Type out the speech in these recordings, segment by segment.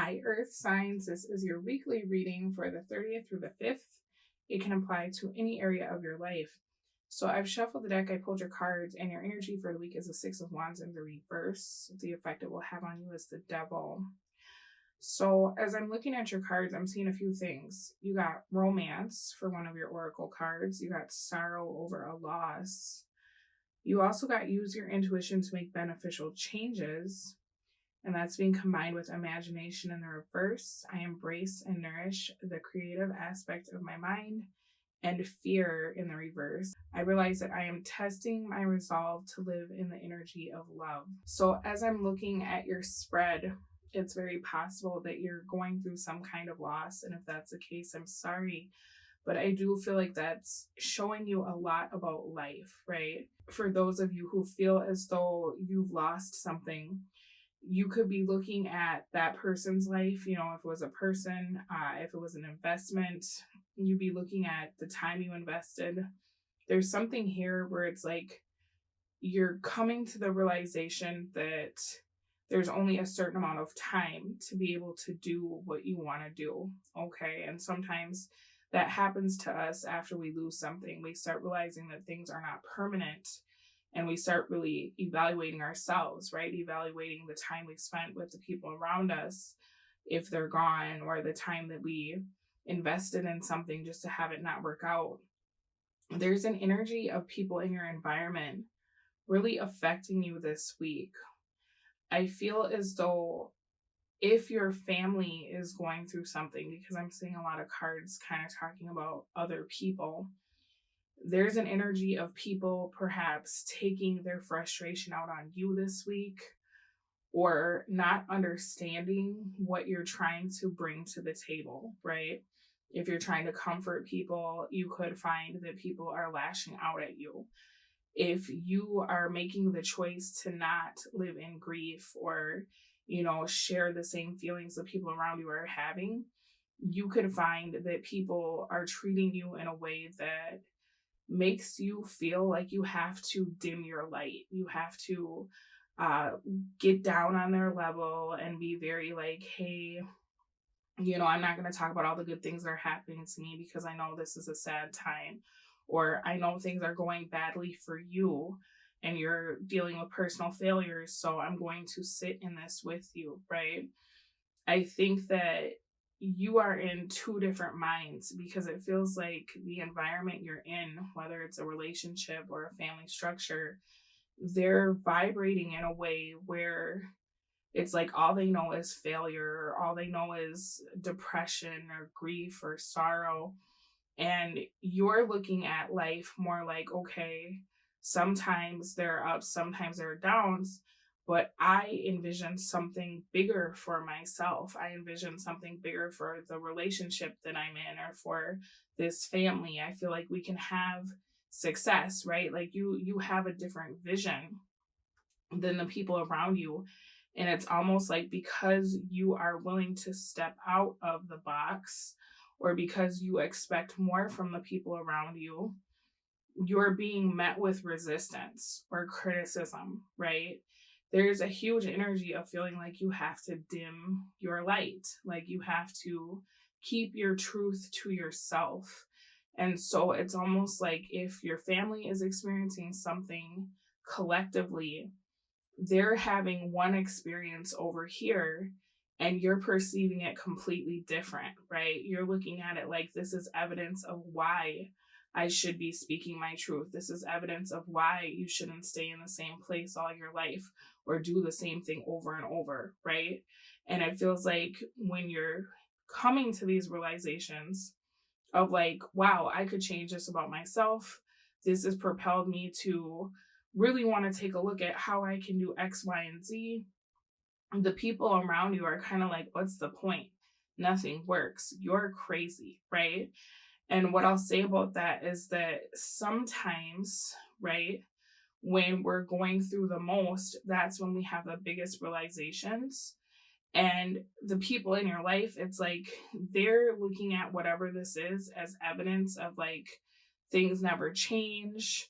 Hi, Earth signs. This is your weekly reading for the 30th through the 5th. It can apply to any area of your life. So I've shuffled the deck, I pulled your cards, and your energy for the week is the Six of Wands in the reverse. The effect it will have on you is the Devil. So as I'm looking at your cards, I'm seeing a few things. You got romance for one of your oracle cards. You got sorrow over a loss. You also got use your intuition to make beneficial changes. And that's being combined with imagination in the reverse. I embrace and nourish the creative aspect of my mind, and fear in the reverse. I realize that I am testing my resolve to live in the energy of love. So as I'm looking at your spread, it's very possible that you're going through some kind of loss. And if that's the case, I'm sorry. But I do feel like that's showing you a lot about life, right? For those of you who feel as though you've lost something, you could be looking at that person's life, if it was a person, if it was an investment, you'd be looking at the time you invested. There's something here where it's like you're coming to the realization that there's only a certain amount of time to be able to do what you want to do, okay? And sometimes that happens to us after we lose something. We start realizing that things are not permanent, and we start really evaluating ourselves, right? Evaluating the time we spent with the people around us, if they're gone, or the time that we invested in something just to have it not work out. There's an energy of people in your environment really affecting you this week. I feel as though if your family is going through something, because I'm seeing a lot of cards kind of talking about other people, there's an energy of people perhaps taking their frustration out on you this week, or not understanding what you're trying to bring to the table, right? If you're trying to comfort people, you could find that people are lashing out at you. If you are making the choice to not live in grief, or, share the same feelings that people around you are having, you could find that people are treating you in a way that makes you feel like you have to dim your light. You have to get down on their level and be very like, hey, I'm not going to talk about all the good things that are happening to me because I know this is a sad time, or I know things are going badly for you and you're dealing with personal failures, so I'm going to sit in this with you, right? I think that you are in two different minds, because it feels like the environment you're in, whether it's a relationship or a family structure, they're vibrating in a way where it's like all they know is failure, or all they know is depression or grief or sorrow. And you're looking at life more like, okay, sometimes there are ups, sometimes there are downs, but I envision something bigger for myself. I envision something bigger for the relationship that I'm in, or for this family. I feel like we can have success, right? Like you have a different vision than the people around you. And it's almost like because you are willing to step out of the box, or because you expect more from the people around you, you're being met with resistance or criticism, right? There's a huge energy of feeling like you have to dim your light, like you have to keep your truth to yourself. And so it's almost like if your family is experiencing something collectively, they're having one experience over here and you're perceiving it completely different, right? You're looking at it like, this is evidence of why I should be speaking my truth. This is evidence of why you shouldn't stay in the same place all your life or do the same thing over and over, right? And it feels like when you're coming to these realizations of like, wow, I could change this about myself. This has propelled me to really want to take a look at how I can do X, Y, and Z. The people around you are kind of like, what's the point? Nothing works. You're crazy, right? And what I'll say about that is that sometimes, right, when we're going through the most, that's when we have the biggest realizations. And the people in your life, it's like they're looking at whatever this is as evidence of like things never change.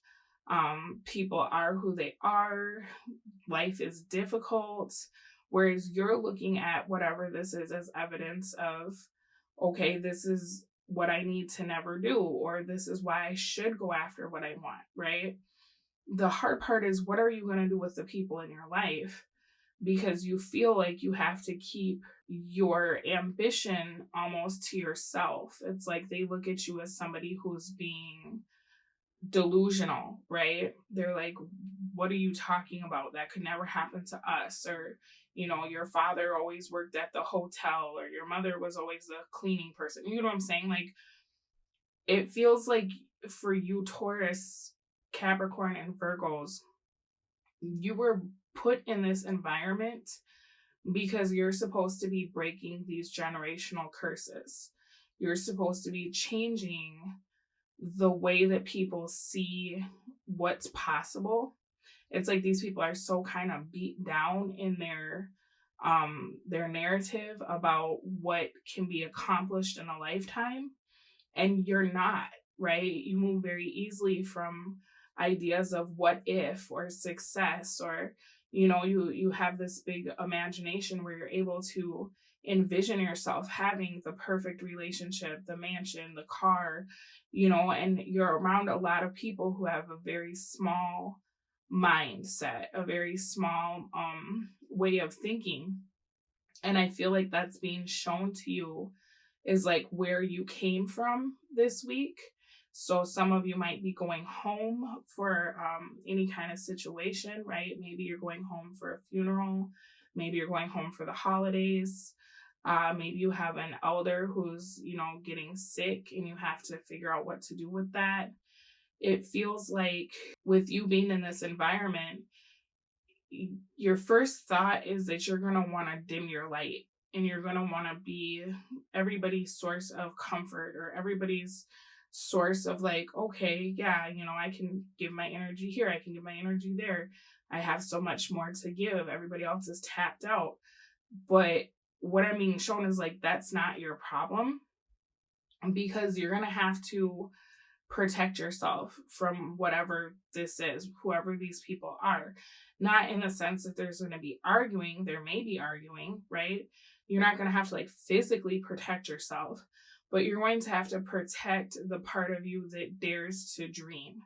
People are who they are. Life is difficult. Whereas you're looking at whatever this is as evidence of, okay, this is what I need to never do, or this is why I should go after what I want, right? The hard part is, what are you going to do with the people in your life? Because you feel like you have to keep your ambition almost to yourself. It's like they look at you as somebody who's being delusional, right? They're like, what are you talking about? That could never happen to us. Or, your father always worked at the hotel, or your mother was always the cleaning person. You know what I'm saying? Like, it feels like for you, Taurus, Capricorn, and Virgos, you were put in this environment because you're supposed to be breaking these generational curses. You're supposed to be changing the way that people see what's possible. It's like these people are so kind of beat down in their narrative about what can be accomplished in a lifetime, and you're not, right? You move very easily from ideas of what if or success, or you have this big imagination where you're able to envision yourself having the perfect relationship, the mansion, the car, and you're around a lot of people who have a very small mindset, a very small way of thinking. And I feel like that's being shown to you is like where you came from this week. So some of you might be going home for any kind of situation, right? Maybe you're going home for a funeral. Maybe you're going home for the holidays. Maybe you have an elder who's, getting sick, and you have to figure out what to do with that. It feels like with you being in this environment, your first thought is that you're going to want to dim your light, and you're going to want to be everybody's source of comfort, or everybody's source of like, okay, yeah, I can give my energy here. I can give my energy there. I have so much more to give. Everybody else is tapped out. But what I'm being shown is like, that's not your problem, because you're going to have to protect yourself from whatever this is, whoever these people are. Not in the sense that there's going to be arguing. There may be arguing, right? You're not going to have to like physically protect yourself, but you're going to have to protect the part of you that dares to dream.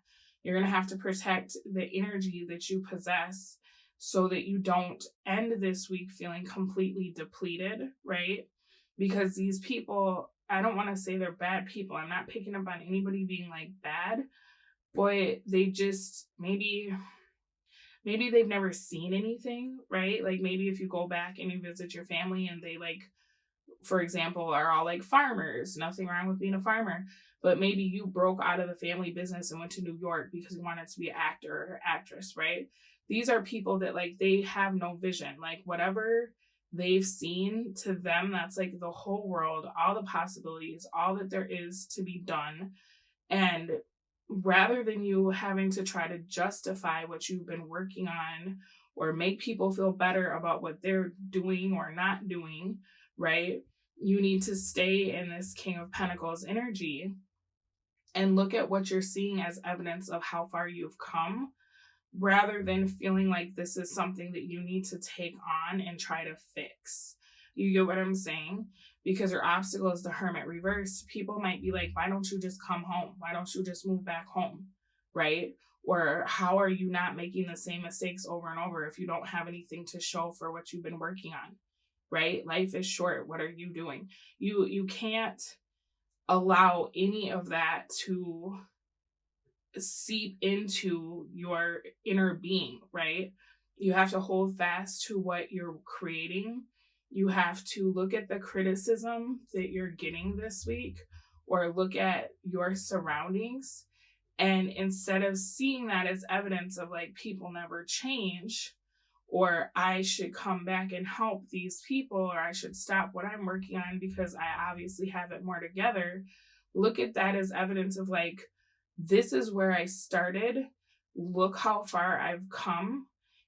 You're going to have to protect the energy that you possess so that you don't end this week feeling completely depleted, right? Because these people, I don't want to say they're bad people. I'm not picking up on anybody being like bad, but they just maybe they've never seen anything, right? Like maybe if you go back and you visit your family and they like, for example, are all like farmers, nothing wrong with being a farmer, but maybe you broke out of the family business and went to New York because you wanted to be an actor or actress, right? These are people that like, they have no vision. Like whatever they've seen, to them, that's like the whole world, all the possibilities, all that there is to be done. And rather than you having to try to justify what you've been working on or make people feel better about what they're doing or not doing, right? You need to stay in this King of Pentacles energy and look at what you're seeing as evidence of how far you've come, rather than feeling like this is something that you need to take on and try to fix. You get what I'm saying? Because your obstacle is the Hermit reverse. People might be like, why don't you just come home? Why don't you just move back home? Right? Or how are you not making the same mistakes over and over if you don't have anything to show for what you've been working on? Right? Life is short. What are you doing? You can't allow any of that to seep into your inner being, right? You have to hold fast to what you're creating. You have to look at the criticism that you're getting this week, or look at your surroundings. And instead of seeing that as evidence of like people never change, or I should come back and help these people, or I should stop what I'm working on because I obviously have it more together, look at that as evidence of like, this is where I started. Look how far I've come.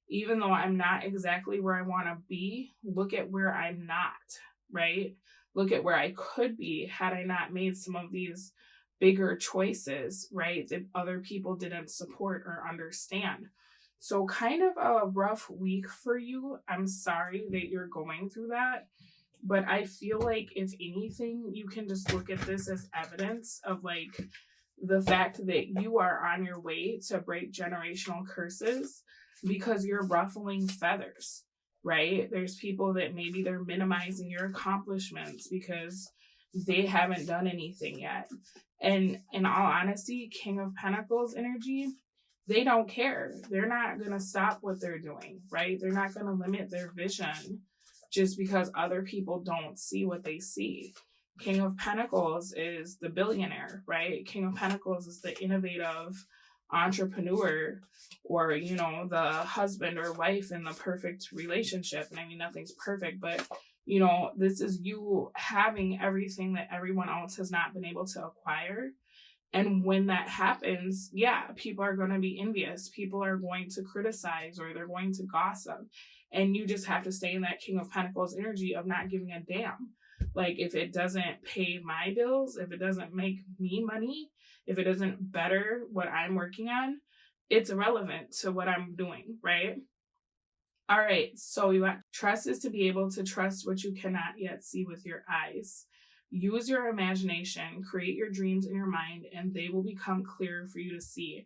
Even though I'm not exactly where I want to be, look at where I'm not, right? Look at where I could be had I not made some of these bigger choices, right? That other people didn't support or understand. So kind of a rough week for you. I'm sorry that you're going through that. But I feel like if anything, you can just look at this as evidence of like the fact that you are on your way to break generational curses because you're ruffling feathers, right? There's people that maybe they're minimizing your accomplishments because they haven't done anything yet. And in all honesty, King of Pentacles energy, they don't care. They're not going to stop what they're doing, right? They're not going to limit their vision just because other people don't see what they see. King of Pentacles is the billionaire, right? King of Pentacles is the innovative entrepreneur, or, you know, the husband or wife in the perfect relationship. And I mean, nothing's perfect, but, you know, this is you having everything that everyone else has not been able to acquire. And when that happens, yeah, people are going to be envious. People are going to criticize, or they're going to gossip. And you just have to stay in that King of Pentacles energy of not giving a damn. Like, if it doesn't pay my bills, if it doesn't make me money, if it doesn't better what I'm working on, it's irrelevant to what I'm doing, right? All right, so you got trust is to be able to trust what you cannot yet see with your eyes. Use your imagination, create your dreams in your mind, and they will become clearer for you to see.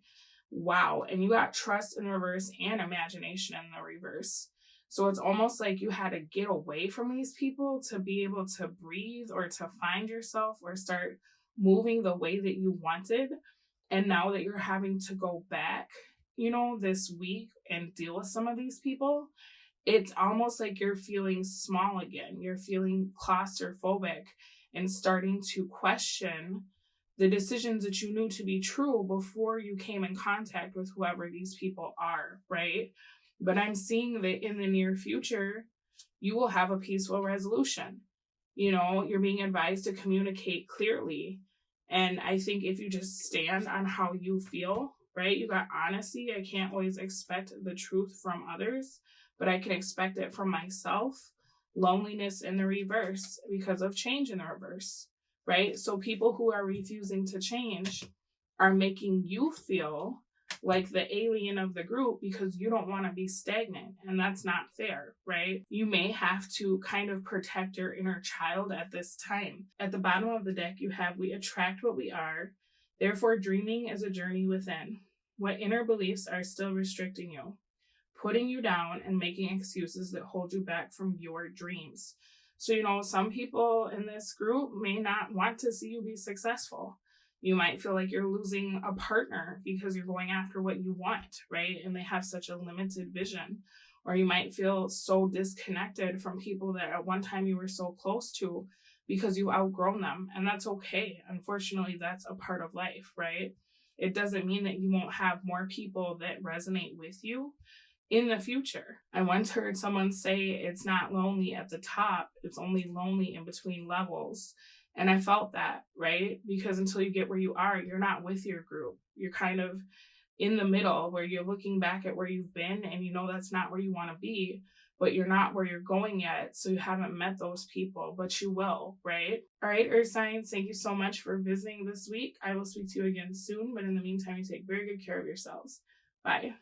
Wow, and you got trust in reverse and imagination in the reverse. So it's almost like you had to get away from these people to be able to breathe or to find yourself or start moving the way that you wanted. And now that you're having to go back, you know, this week and deal with some of these people, it's almost like you're feeling small again. You're feeling claustrophobic and starting to question the decisions that you knew to be true before you came in contact with whoever these people are, right? But I'm seeing that in the near future, you will have a peaceful resolution. You know, you're being advised to communicate clearly. And I think if you just stand on how you feel, right? You got honesty. I can't always expect the truth from others, but I can expect it from myself. Loneliness in the reverse because of change in the reverse, right? So people who are refusing to change are making you feel like the alien of the group because you don't want to be stagnant, and that's not fair, right? You may have to kind of protect your inner child at this time. At the bottom of the deck, you have we attract what we are, therefore dreaming is a journey within. What inner beliefs are still restricting you, putting you down and making excuses that hold you back from your dreams? So, you know, some people in this group may not want to see you be successful. You might feel like you're losing a partner because you're going after what you want, right? And they have such a limited vision. Or you might feel so disconnected from people that at one time you were so close to because you've outgrown them. And that's okay. Unfortunately, that's a part of life, right? It doesn't mean that you won't have more people that resonate with you in the future. I once heard someone say it's not lonely at the top, it's only lonely in between levels. And I felt that, right? Because until you get where you are, you're not with your group. You're kind of in the middle where you're looking back at where you've been and you know that's not where you want to be, but you're not where you're going yet. So you haven't met those people, but you will, right? All right, Earth Signs, thank you so much for visiting this week. I will speak to you again soon, but in the meantime, you take very good care of yourselves. Bye.